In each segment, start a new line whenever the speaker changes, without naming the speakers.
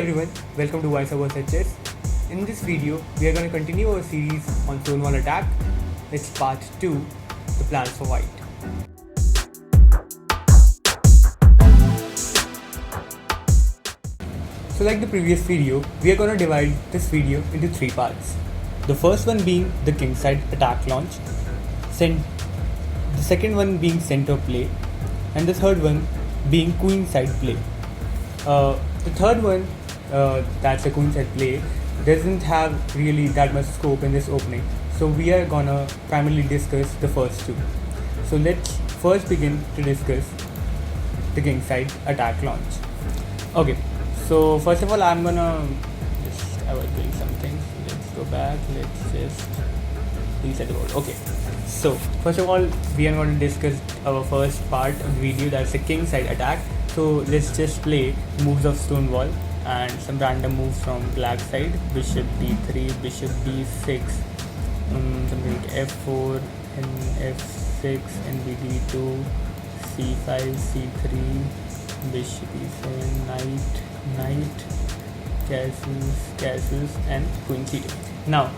everyone, welcome to Voice Over Chess. In this video, we are going to continue our series on Stonewall attack. It's part 2, the plans for white. So like the previous video, we are going to divide this video into 3 parts. The first one being the kingside attack launch, the second one being center play, and the third one being queenside play. The third one, that's a queenside play, doesn't have really that much scope in this opening. So we are gonna primarily discuss the first two. So let's first begin to discuss the kingside attack launch. Okay, so first of all, I'm gonna just avoid doing something. Let's go back. Let's just reset the board. Okay, so first of all, we are going to discuss our first part of the video, that's the kingside attack. So let's just play moves of Stonewall and some random moves from black side. Bishop d3, bishop b6, something like f4 and f6 and bd2, c5, c3, bishop e7, knight, castles and queen c2. Now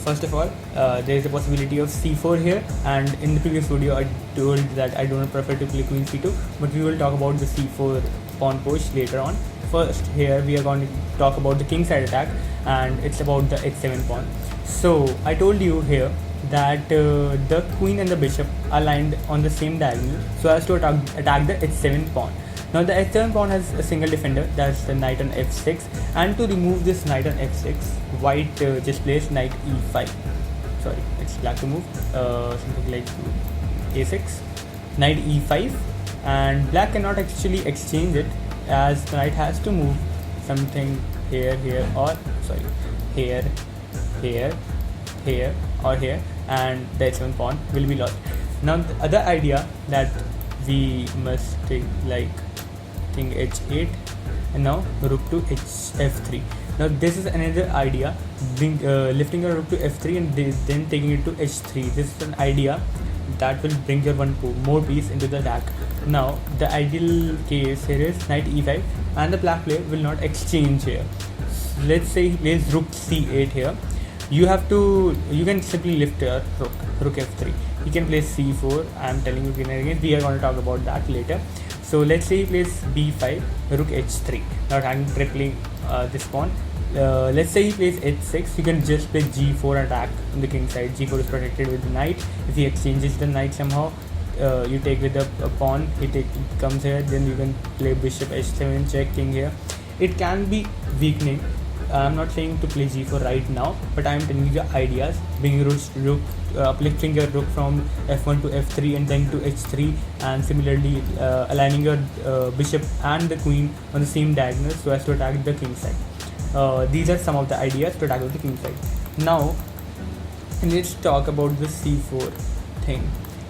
first of all, there is a possibility of c4 here, and in the previous video I told that I don't prefer to play queen c2, but we will talk about the c4 pawn push later on. First, here we are going to talk about the kingside attack, and it's about the h7 pawn. So I told you here that the queen and the bishop are aligned on the same diagonal so as to attack the h7 pawn. Now the h7 pawn has a single defender, that's the knight on f6, and to remove this knight on f6, white just plays knight e5. Sorry, it's black to move, something like a6, knight e5, and black cannot actually exchange it as the knight has to move something here, or sorry, here, or here, and the h7 pawn will be lost. Now the other idea that we must take, like king h8 and now rook to f3. Now this is another idea, lifting your rook to f3 and then taking it to h3. This is an idea that will bring your one more piece into the attack. Now the ideal case here is knight e5 and the black player will not exchange here. So let's say he plays rook c8 here. You can simply lift your rook f3. He can play c4. I am telling you again, we are going to talk about that later. So let's say he plays b5, rook h3. Now I'm tripling this pawn. Let's say he plays h6. You can just play g4 attack on the king side. g4 is protected with the knight. If he exchanges the knight somehow, you take with the pawn. He comes here. Then you can play bishop h7, check king here. It can be weakening. I'm not saying to play g4 right now, but I'm telling you the ideas. Bringing uplifting your rook from f1 to f3 and then to h3, and similarly aligning your bishop and the queen on the same diagonal so as to attack the king side. These are some of the ideas to attack the king side. Now let's talk about the c4 thing.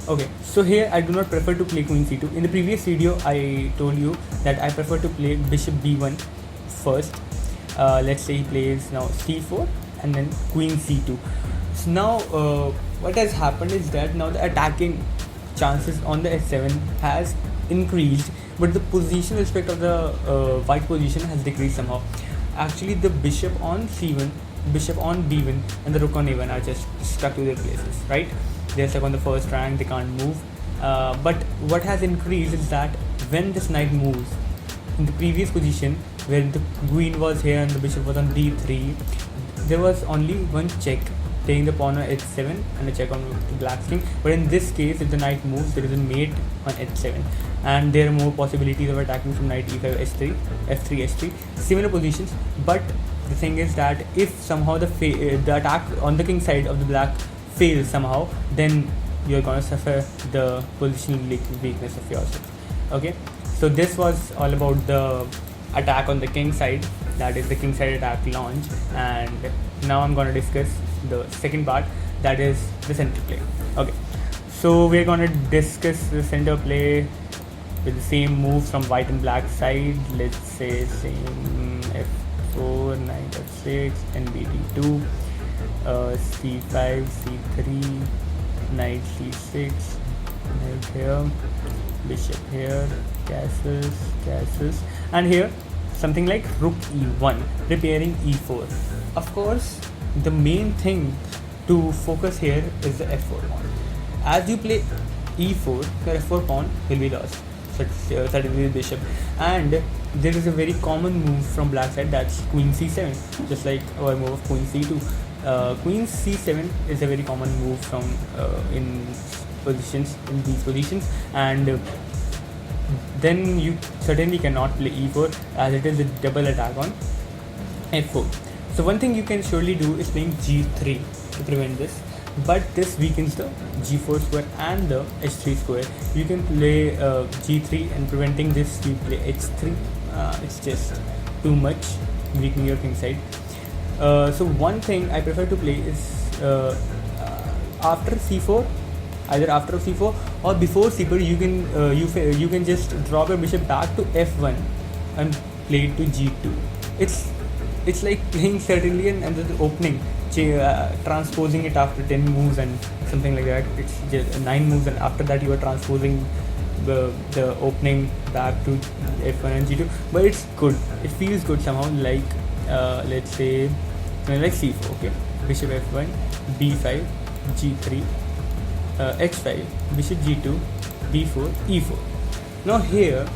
Okay, so here I do not prefer to play queen c2. In the previous video I told you that I prefer to play bishop b1 first. Let's say he plays now c4 and then queen c2. So now what has happened is that now the attacking chances on the h7 has increased, but the position respect of the white position has decreased somehow. Actually the bishop on c1, bishop on b1 and the rook on a1 are just stuck to their places, right? They're stuck on the first rank, they can't move. But what has increased is that when this knight moves in the previous position where the queen was here and the bishop was on d3, there was only one check, taking the pawn on h7 and a check on the black king. But in this case, if the knight moves, there is a mate on h7, and there are more possibilities of attacking from knight e5, h3, f3, h3, similar positions. But the thing is that if somehow the attack on the king side of the black fails somehow, then you're gonna suffer the positional weakness of yourself. Okay, so this was all about the attack on the king side, that is the king side attack launch. And now I'm going to discuss the second part, that is the center play. Okay, so we're going to discuss the center play with the same moves from white and black side. Let's say same f4, knight f6 and bd2, c5, c3, knight c6, knight here, bishop here, castles, and here something like rook e1, preparing e4. Of course, the main thing to focus here is the f4 pawn. As you play e4, your f4 pawn will be lost, certainly with bishop. And there is a very common move from black side, that's queen c7, just like our move of queen c2. Queen c7 is a very common move from in these positions, and then you certainly cannot play e4, as it is a double attack on f4. So one thing you can surely do is playing g3 to prevent this, but this weakens the g4 square and the h3 square. You can play g3, and preventing this you play h3. It's just too much, weakening your king side. So one thing I prefer to play is after c4, either after c4 or before c4. You can just drop your bishop back to f1 and play it to g2. It's like playing certainly and the opening, transposing it after 10 moves and something like that. It's just 9 moves, and after that you are transposing the opening back to f1 and g2. But it's good, it feels good somehow, like let's say like c4. Okay, bishop f1, b5, g3, h5, bishop g2, b4, e4. Now here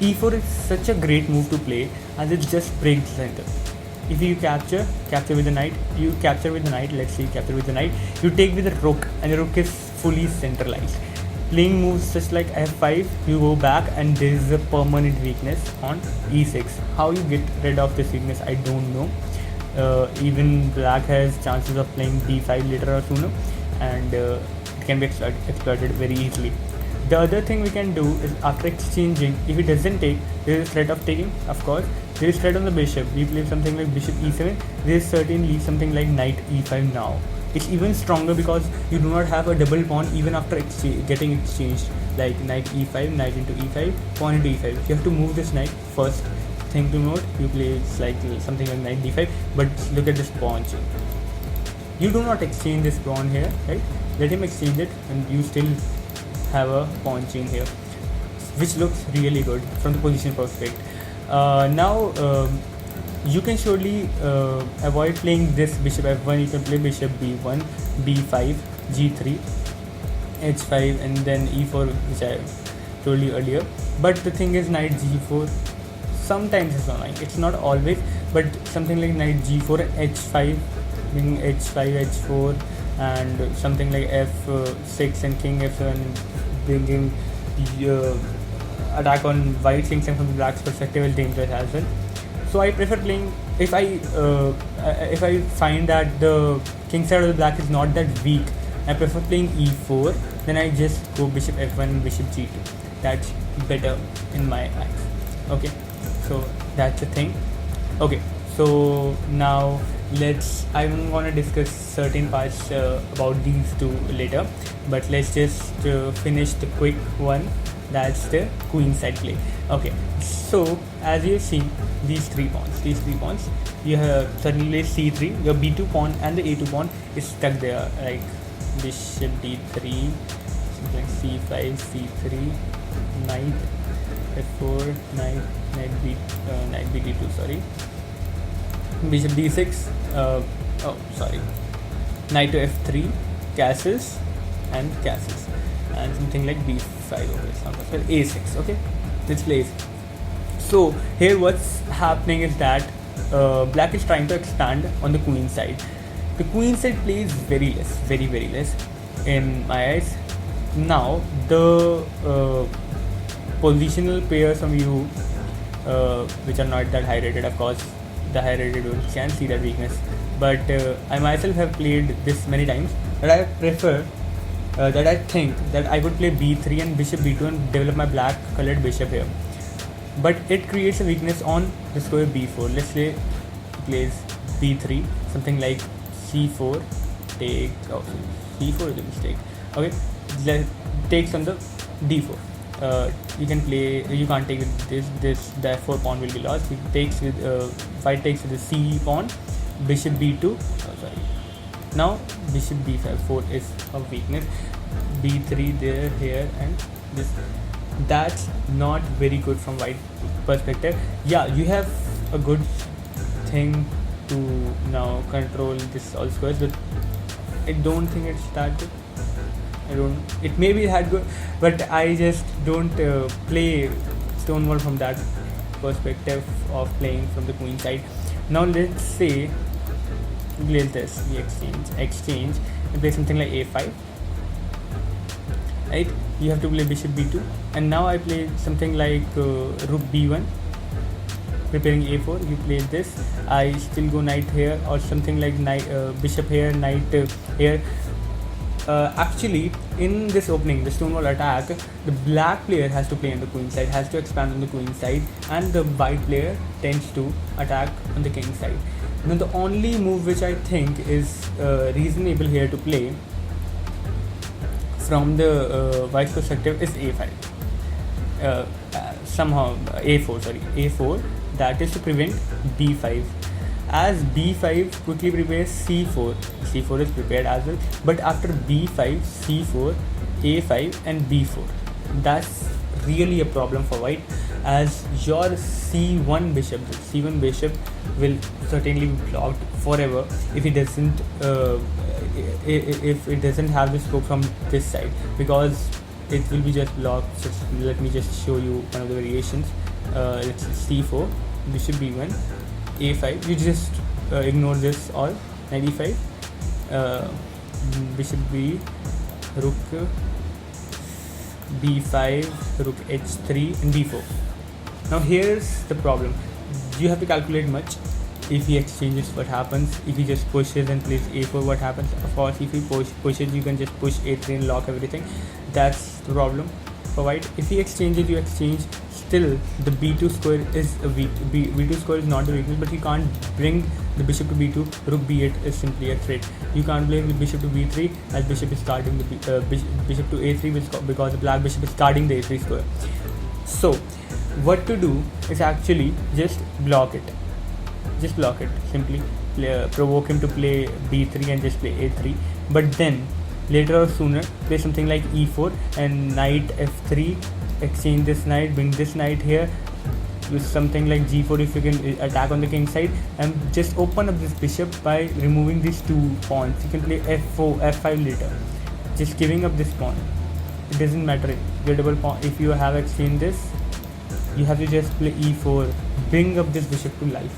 e4 is such a great move to play, as it just breaks the center. If you capture with the knight, let's say capture with the knight, you take with the rook, and the rook is fully centralized. Playing moves just like f5, you go back, and there is a permanent weakness on e6. How you get rid of this weakness, I don't know. Even black has chances of playing d5 later or sooner, and it can be exploited very easily. The other thing we can do is, after exchanging, if it doesn't take, there is threat of taking, of course. There is threat on the bishop. We play something like bishop e7. There is certainly something like knight e5 now. It's even stronger because you do not have a double pawn even after getting exchanged, like knight e5, knight into e5, pawn into e5. You have to move this knight first. Thing to note, you play slightly something like knight d5, but look at this pawn chain. You do not exchange this pawn here, right? Let him exchange it, and you still have a pawn chain here, which looks really good from the position perspective. Now you can surely avoid playing this bishop f1. You can play bishop b1, b5, g3, h5, and then e4, which I told you earlier. But the thing is, knight g4 sometimes is annoying. It's not always, but something like knight g4 and h5, h5, h4, and something like f6 and king f7, bringing attack on white kings, and from the black's perspective is dangerous as well. So I prefer playing, if I find that the king side of the black is not that weak, I prefer playing e4. Then I just go bishop f1 and bishop g2. That's better in my eyes. Okay, so that's the thing. Okay, so now I'm gonna discuss certain parts about these two later, but let's just finish the quick one. That's the queen side play. Okay, so as you see, these three pawns, you have certainly c3, your b2 pawn and the a2 pawn is stuck there, like bishop d3, something like c5, c3, knight f4, knight bd2, sorry, bishop d6, knight to f3, castles, and something like b5 over a6. Okay, let's play a6. So here what's happening is that black is trying to expand on the queen side. The queen side plays very less in my eyes. Now the positional pairs from you, which are not that high rated, of course the high rated ones can see that weakness, but I myself have played this many times that I prefer, that I think that I would play b3 and bishop b2 and develop my black colored bishop here, but it creates a weakness on the square b4. Let's say plays b3, something like c4 take, c4 is a mistake. Okay, takes on the d4. You can't take with this the f4 pawn will be lost. It takes with white takes with the c pawn, bishop b2, now bishop b5, 4 is a weakness, b3 there, here, and this. That's not very good from white perspective, yeah, you have a good thing to now control this all squares, but I don't think it's that good. It may be that good, but I just don't play Stonewall from that perspective of playing from the queen side. Now let's say we exchange and play something like a5, right? You have to play bishop b2, and now I play something like rook b1, preparing a4. You play this, I still go knight here, or something like knight, bishop here, knight here. Actually, in this opening, the Stonewall attack, the black player has to play on the queen side, has to expand on the queen side, and the white player tends to attack on the king side. Now, the only move which I think is reasonable here to play from the white perspective is a5. Somehow a4, that is to prevent b5. As b5 quickly prepares c4 is prepared as well, but after b5, c4, a5 and b4, that's really a problem for white, as your c1 bishop will certainly be blocked forever if it doesn't have the scope from this side, because it will be just blocked. Let me just show you one of the variations. It's c4, bishop b1, a5. You just ignore this all. Knight e5, bishop b, rook b5, rook h3 and b4. Now here's the problem. You have to calculate much. If he exchanges, what happens? If he just pushes and plays a4, what happens? Of course, if he pushes, you can just push a3 and lock everything. That's the problem for white. If he exchanges, you exchange. Still, the b2 square is a weak. b2 square is not a weakness, but you can't bring the bishop to b2. Rook b8 is simply a threat. You can't bring the bishop to b3, as bishop is guarding the bishop to a3, because the black bishop is guarding the a3 square. So, what to do is actually just block it. Simply provoke him to play b3 and just play a3. But then later or sooner, play something like e4 and knight f3. Exchange this knight, bring this knight here with something like g4 if you can attack on the king side, and just open up this bishop by removing these two pawns. You can play f4, f5 later, just giving up this pawn. It doesn't matter, your double pawn. If you have exchanged this, you have to just play e4, bring up this bishop to life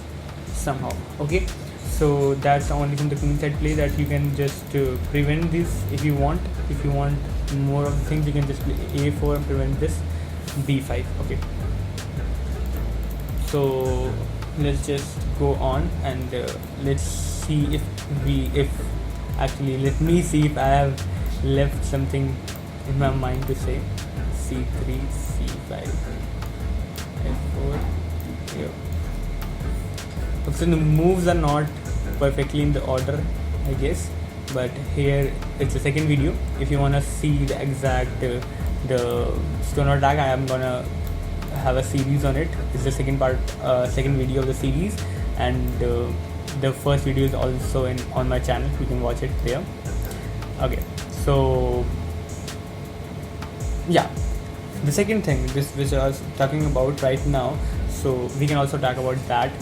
somehow. Okay, so that's the only from the queen side play that you can just prevent this. If you want more of the things, you can just play a4 and prevent this b5. Okay, so let's just go on and let's see if actually let me see if I have left something in my mind to say. c3, c5, f4. Here. So the moves are not perfectly in the order, I guess, but here it's the second video. If you wanna see the exact the Stonewall attack, I am gonna have a series on it. It's the second video of the series, and the first video is also on my channel. You can watch it there. Okay, so yeah, the second thing which I was talking about right now, so we can also talk about that,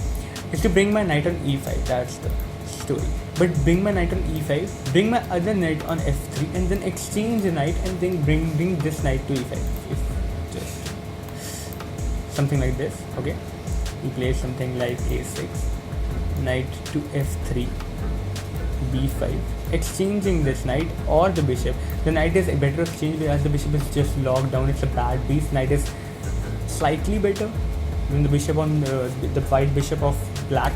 is to bring my knight on e5. That's the story. But bring my knight on e5, bring my other knight on f3, and then exchange the knight, and then bring this knight to e5. If just something like this. Okay, you play something like a6, knight to f3, b5, exchanging this knight or the bishop. The knight is a better exchange, as the bishop is just locked down. It's a bad piece. Knight is slightly better than the bishop on the white bishop of black.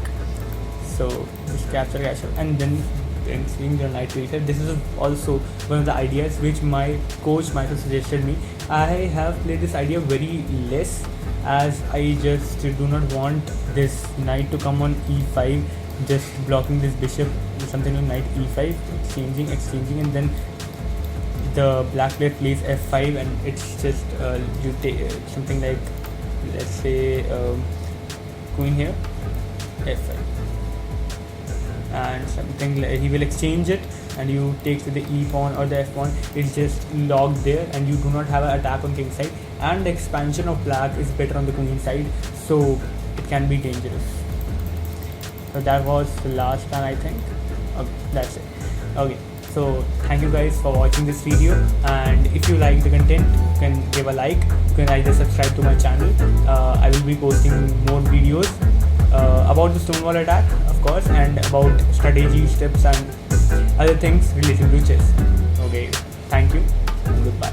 So just capture, and then seeing the knight to e5. This is also one of the ideas which my coach Michael suggested me. I have played this idea very less, as I just do not want this knight to come on e5, just blocking this bishop with something like knight e5, exchanging, and then the black player plays f5, and it's just you take something like, let's say queen here, f5, and something like he will exchange it, and you take the e pawn or the f pawn, it's just locked there and you do not have an attack on king side, and the expansion of black is better on the queen side, so it can be dangerous. So that was the last time, I think. Okay, that's it. Okay, so thank you guys for watching this video, and if you like the content, you can give a like. You can either subscribe to my channel. I will be posting more videos about the Stonewall attack, of course, and about strategies, tips, and other things related to chess. Okay, thank you and goodbye.